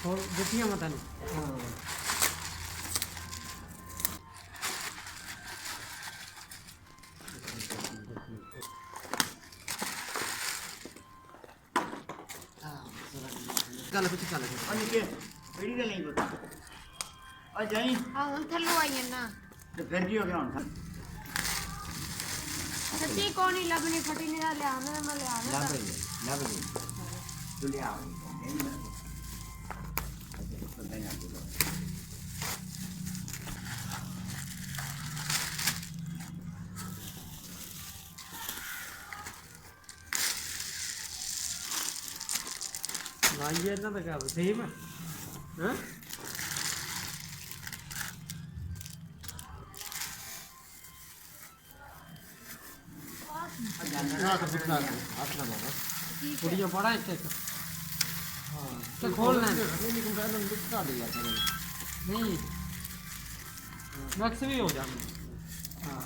ਹੋਰ ਦਿੱਤੀਆਂ ਮੈਂ ਤੈਨੂੰ ਗੱਲ ਵਿੱਚ ਚੱਲ ਆ ਨਿੱਕੇ ਕਿਹੜੀ ਗੱਲ ਨਹੀਂ ਪਤਾ ਆ ਜਾਈ ਆ ਹੁਣ ਥੱਲੋਂ ਆਈਆਂ ਨਾ ਤੇ ਫਿਰ ਕੀ ਹੋ ਗਿਆ ਹੁਣ ਸੱਚੀ ਕੌਣ ਹੀ ਲੱਭਣੀ ਫਟੀ ਨਹੀਂ ਲਿਆਉਣਾ ਮੈਂ ਲਿਆਉਣਾ ਲੱਭ ਗਈ ਤੂੰ ਲਿਆ ਲਾਈਏ ਇਹਨਾਂ ਦਾ ਕੰਮ ਸੇਮ ਹਾਂ ਕੁੜੀਆਂ ਪੜਾ ਇੱਥੇ ਹਾਂ ਤੇ ਖੋਲ ਲੈ ਨਹੀਂ ਕੋਈ ਗੱਲ ਨਹੀਂ ਦਿਖਾ ਦੇ ਯਾਰ ਨਹੀਂ ਮੈਕਸ ਵੀ ਹੋ ਜਾਣਾ ਹਾਂ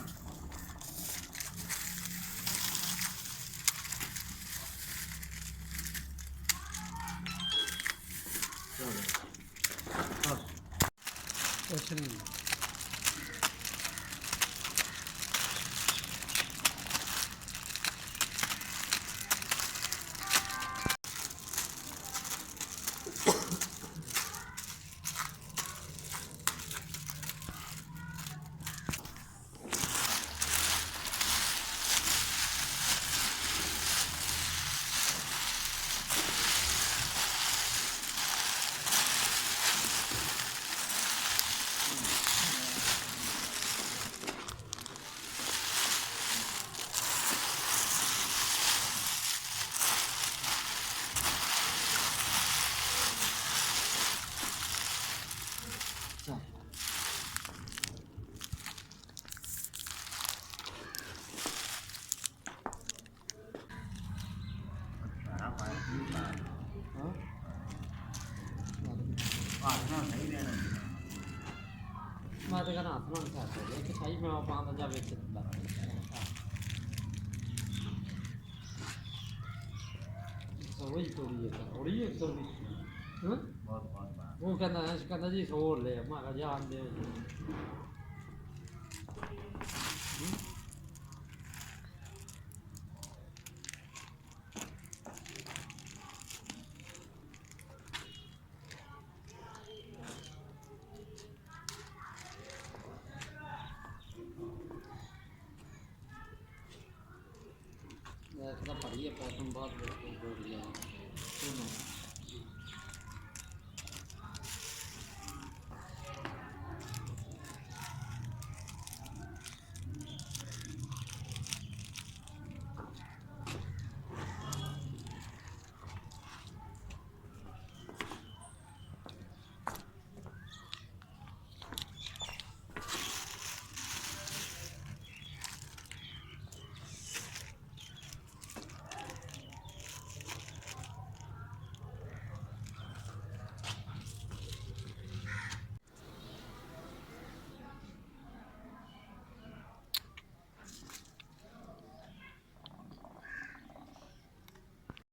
ਕੁਛ ਨਹੀਂ ਮੈਂ ਤਾਂ ਕਹਿੰਦਾ ਹੱਥ ਨਾਲ ਕਰ ਸਕਦੇ ਕਿ ਸਹੀ ਮੈਂ ਪਾਉਂਦਾ ਜਾ ਵਿੱਚ ਦਿੰਦਾ ਸੋਈ ਤੋੜੀ ਹੈ ਔੜੀ ਇੱਕ ਤੋੜੀ ਹਾਂ ਬਹੁਤ ਉਹ ਕਹਿੰਦਾ ਜੀ ਸੋਰ ਲੈ ਮੈਂ ਕਿਹਾ ਜਾਣਦੇ ਮੈਂ ਕਹਿੰਦਾ ਪੜੀਏ ਪੌਸਮ ਬਾਅਦ ਵਿੱਚ ਕੋਈ ਬੋਲ ਗਿਆ